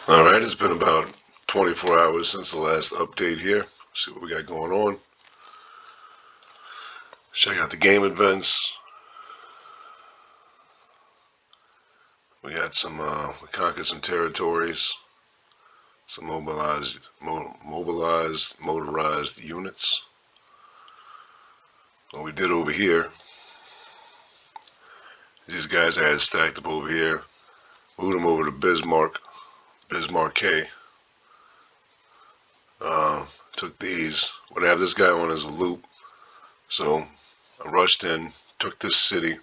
Alright, it's been about 24 hours since the last update here. See what we got going on. Check out the game events. We got some, we conquered some territories, some mobilized motorized units. What we did over here, these guys I had stacked up over here, moved them over to Bismarck K. Took these. Would have this guy on as a loop. So I rushed in, took this city.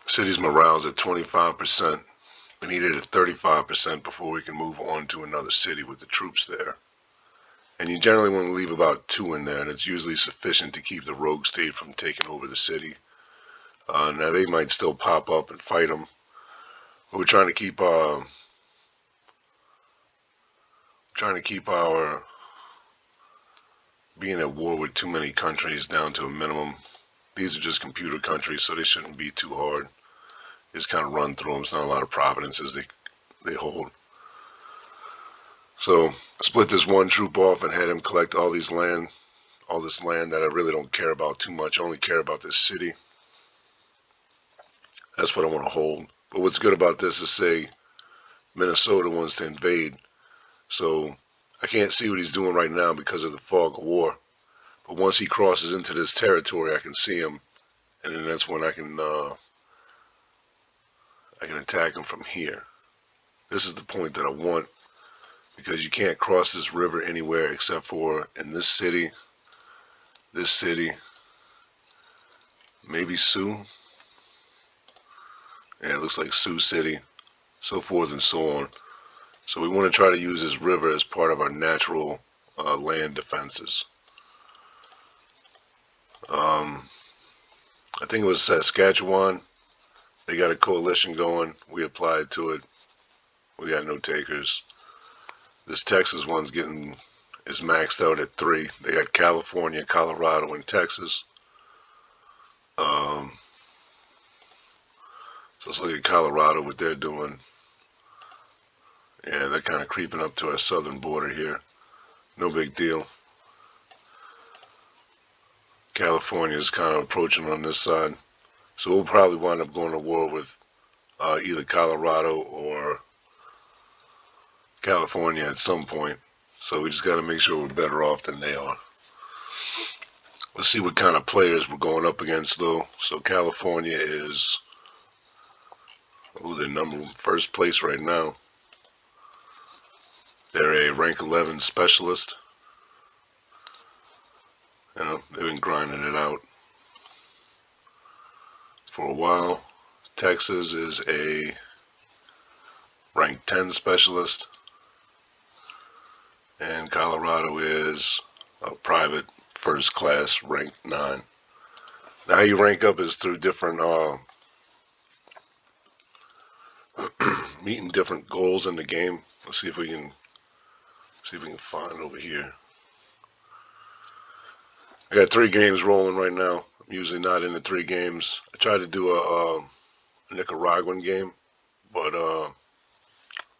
City's morale's at 25%. We need it at 35% before we can move on to another city with the troops there. And you generally want to leave about 2 in there, and it's usually sufficient to keep the rogue state from taking over the city. Now they might still pop up and fight them. But we're trying to keep our being at war with too many countries down to a minimum. These are just computer countries, so they shouldn't be too hard. Just kind of run through them. It's not a lot of providences they hold. So I split this one troop off and had him collect all this land that I really don't care about too much. I only care about this city. That's what I want to hold. But what's good about this is, say, Minnesota wants to invade. So I can't see what he's doing right now because of the fog of war. But once he crosses into this territory, I can see him, and then that's when I can attack him from here. This is the point that I want, because you can't cross this river anywhere except for in this city, maybe Sioux. Yeah, it looks like Sioux City, so forth and so on. So we want to try to use this river as part of our natural land defenses. I think it was Saskatchewan. They got a coalition going. We applied to it. We got no takers. This Texas one's is maxed out at 3. They got California, Colorado, and Texas. So let's look at Colorado, what they're doing. Yeah, they're kind of creeping up to our southern border here. No big deal. California is kind of approaching on this side. So we'll probably wind up going to war with either Colorado or California at some point. So we just got to make sure we're better off than they are. Let's see what kind of players we're going up against, though. So California is, they're first place right now. They're a rank 11 specialist. You know, they've been grinding it out for a while. Texas is a rank 10 specialist. And Colorado is a private first class rank 9. Now how you rank up is through different meeting different goals in the game. Let's see if we can find over here. I got 3 games rolling right now. I'm usually not in the 3 games. I tried to do a Nicaraguan game, but the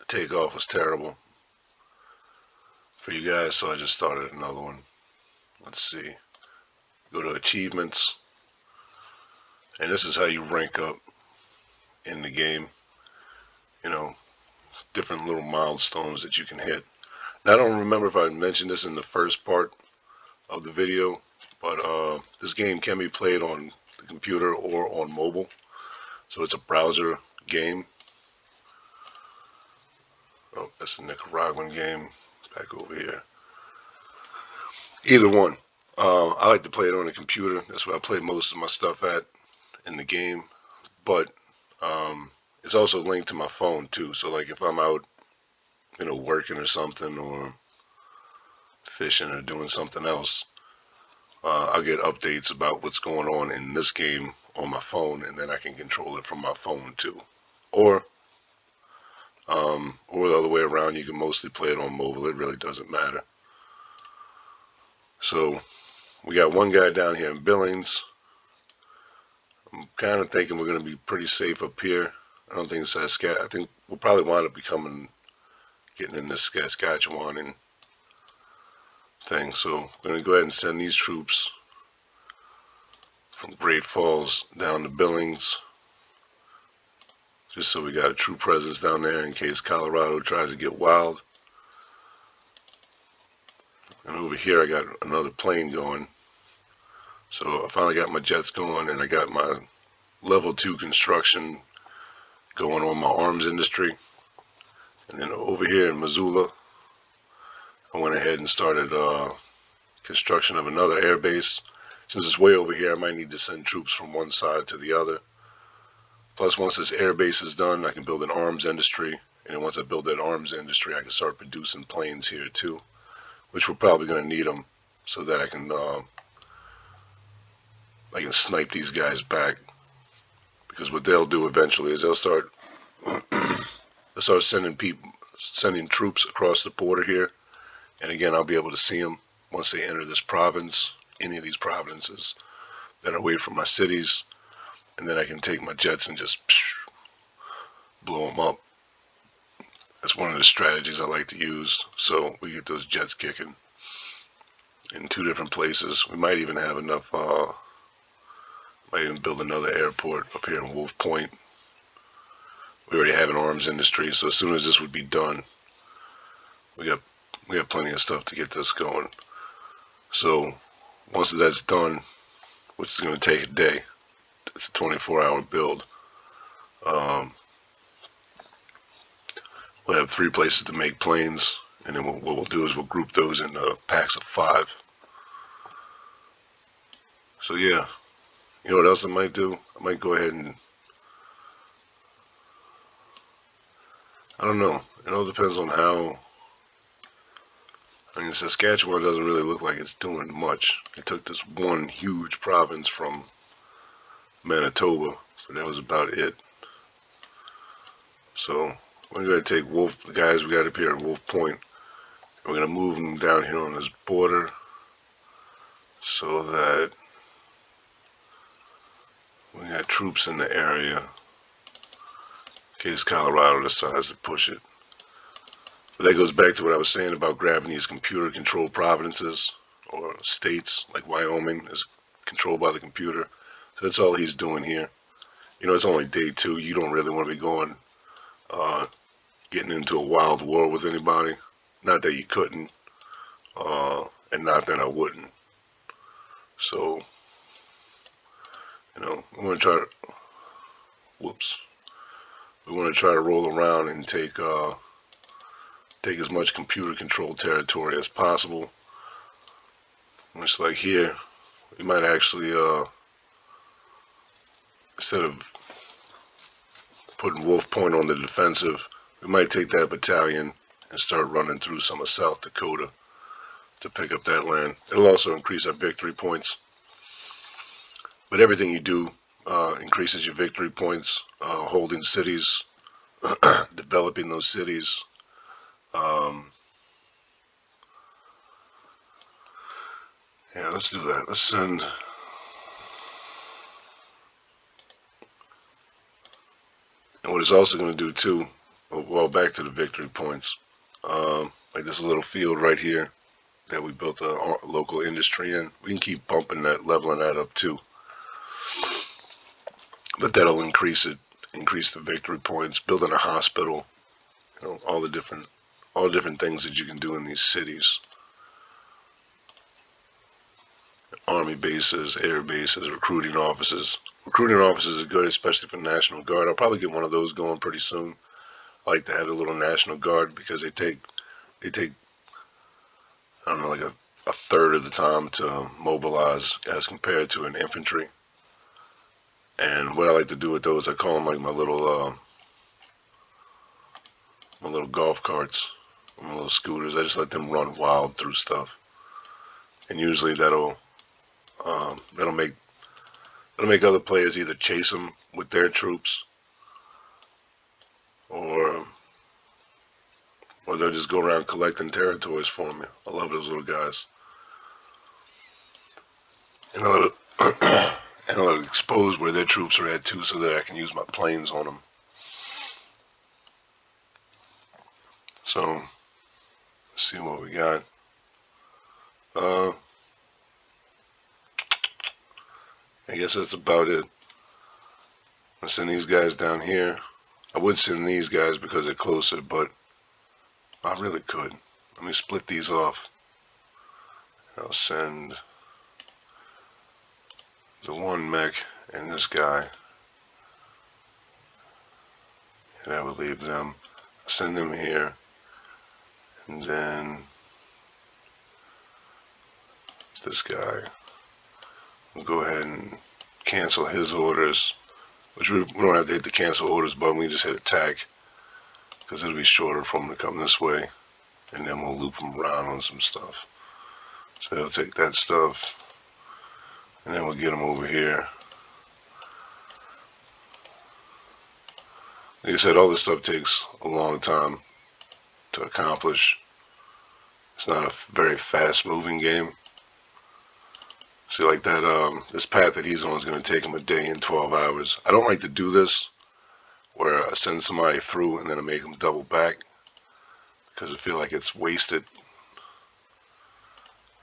takeoff was terrible for you guys, so I just started another one. Let's see. Go to achievements, and this is how you rank up in the game. You know, different little milestones that you can hit. Now I don't remember if I mentioned this in the first part of the video, but this game can be played on the computer or on mobile. So it's a browser game. Oh, that's a Nicaraguan game. Back over here. Either one. I like to play it on the computer. That's where I play most of my stuff at in the game. But it's also linked to my phone too. So like if I'm out, you know, working or something, or fishing or doing something else, I'll get updates about what's going on in this game on my phone, and then I can control it from my phone too. Or the other way around, you can mostly play it on mobile. It really doesn't matter. So we got one guy down here in Billings. I'm kind of thinking we're going to be pretty safe up here. I don't think I think we'll probably wind up getting in this Saskatchewan and thing. So we're gonna go ahead and send these troops from Great Falls down to Billings, just so we got a true presence down there in case Colorado tries to get wild. And over here I got another plane going. So I finally got my jets going, and I got my level 2 construction going on my arms industry. And then over here in Missoula, I went ahead and started construction of another air base. Since it's way over here, I might need to send troops from one side to the other. Plus, once this air base is done, I can build an arms industry. And then once I build that arms industry, I can start producing planes here too, which we're probably going to need them so that I can snipe these guys back. Because what they'll do eventually is they'll start sending troops across the border here. And again, I'll be able to see them once they enter this province, any of these provinces that are away from my cities. And then I can take my jets and just blow them up. That's one of the strategies I like to use. So we get those jets kicking in 2 different places. We might even have enough, might even build another airport up here in Wolf Point. We already have an arms industry, so as soon as this would be done, we got plenty of stuff to get this going. So once that's done, which is going to take a day, it's a 24-hour build. We'll have 3 places to make planes, and then what we'll do is we'll group those into packs of 5. So yeah, you know what else I might do? I might go ahead and, I don't know. It all depends on how. I mean, Saskatchewan doesn't really look like it's doing much. It took this one huge province from Manitoba, so that was about it. So we're going to take the guys we got up here in Wolf Point, and we're going to move them down here on this border so that we got troops in the area in case Colorado decides to push it. But that goes back to what I was saying about grabbing these computer-controlled provinces or states like Wyoming is controlled by the computer. So that's all he's doing here. You know, it's only day 2. You don't really want to be going, getting into a wild war with anybody. Not that you couldn't, and not that I wouldn't. So, you know, we want to try to roll around and take as much computer-controlled territory as possible. Much like here, we might actually, instead of putting Wolf Point on the defensive, we might take that battalion and start running through some of South Dakota to pick up that land. It'll also increase our victory points. But everything you do increases your victory points, holding cities, developing those cities. Yeah, let's do that. Let's send. And what it's also going to do too, well, back to the victory points, like this little field right here that we built a local industry in. We can keep bumping that, leveling that up too. But that'll increase the victory points. Building a hospital, you know, all the different things that you can do in these cities. Army bases, air bases, recruiting offices. Recruiting offices are good, especially for National Guard. I'll probably get one of those going pretty soon. I like to have a little National Guard because they take I don't know, like a third of the time to mobilize as compared to an infantry. And what I like to do with those, I call them like my little golf carts, my little scooters. I just let them run wild through stuff, and usually that'll make other players either chase them with their troops, or they'll just go around collecting territories for me. I love those little guys. And I'll expose where their troops are at too, so that I can use my planes on them. So, let's see what we got. I guess that's about it. I'll send these guys down here. I would send these guys because they're closer, but I really could. Let me split these off. I'll send the one mech and this guy. And I would leave them. I'll send them here. And then this guy. We'll go ahead and cancel his orders. Which we don't have to hit the cancel orders button. We just hit attack. Because it'll be shorter for them to come this way. And then we'll loop them around on some stuff. So they'll take that stuff. And then we'll get them over here. Like I said, all this stuff takes a long time to accomplish. It's not a very fast moving game. See, like that, this path that he's on is going to take him a day and 12 hours. I don't like to do this, where I send somebody through and then I make them double back, because I feel like it's wasted.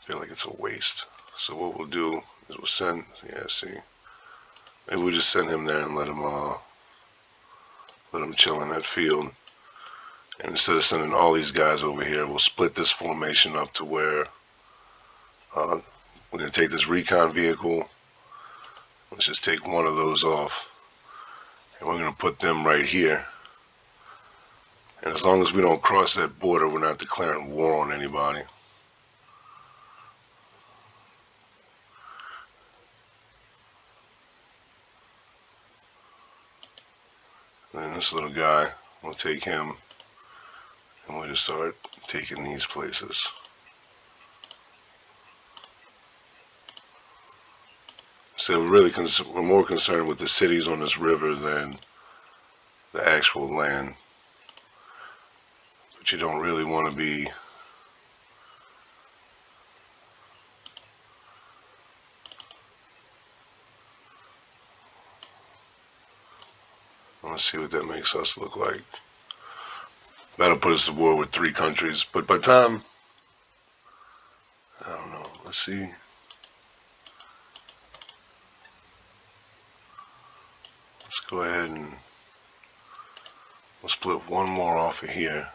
I feel like it's a waste. So what we'll do is we'll send, maybe we'll just send him there and let him chill in that field. And instead of sending all these guys over here, we'll split this formation up to where we're going to take this recon vehicle. Let's just take one of those off. And we're going to put them right here. And as long as we don't cross that border, we're not declaring war on anybody. And then this little guy, we'll take him. And we'll just start taking these places. So we're more concerned with the cities on this river than the actual land. But you don't really want to be let's see what that makes us look like. That'll put us to war with 3 countries. But by the time, I don't know, let's see. Let's go ahead and we'll split one more off of here.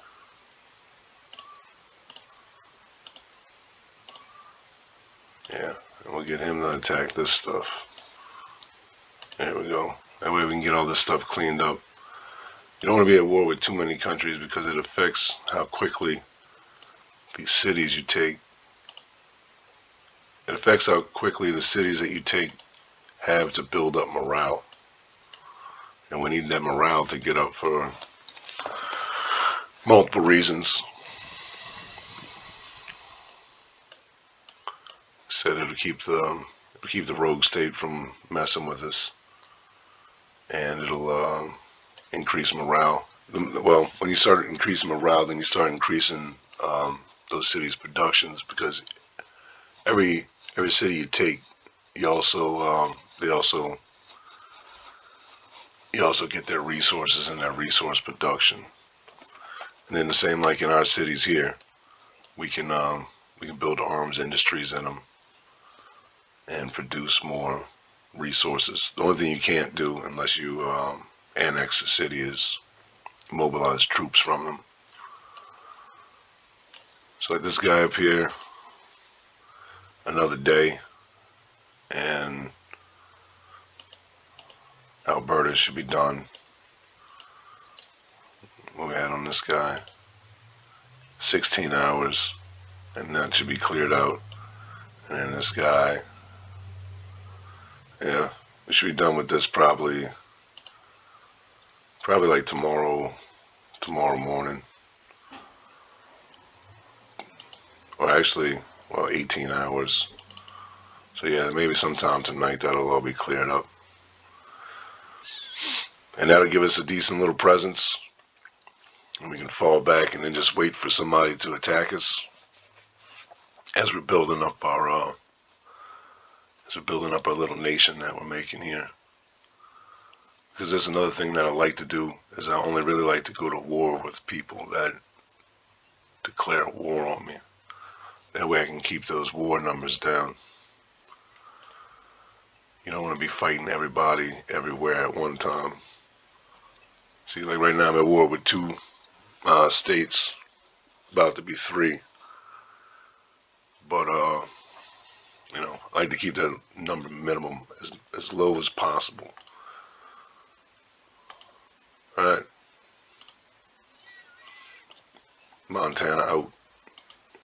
Yeah, and we'll get him to attack this stuff. There we go. That way we can get all this stuff cleaned up. You don't want to be at war with too many countries because it affects how quickly these cities you take. It affects how quickly the cities that you take have to build up morale. And we need that morale to get up for multiple reasons. Said it'll keep the rogue state from messing with us, and it'll increase morale. Well, when you start increasing morale, then you start increasing those cities' productions, because every city you take, you also get their resources and their resource production. And then the same like in our cities here, we can build arms industries in them and produce more resources. The only thing you can't do unless you annex the city is mobilize troops from them. So like this guy up here, another day, and Alberta should be done. What we had on this guy, 16 hours, and that should be cleared out. And then this guy, yeah, we should be done with this probably like tomorrow morning. Or actually, well, 18 hours. So yeah, maybe sometime tonight that'll all be cleared up. And that'll give us a decent little presence. And we can fall back and then just wait for somebody to attack us as we're building up our little nation that we're making here. Because there's another thing that I like to do, is I only really like to go to war with people that declare war on me. That way I can keep those war numbers down. You don't want to be fighting everybody everywhere at one time. See, like right now I'm at war with 2 states, about to be 3. But I like to keep that number minimum as low as possible. Alright. Montana out.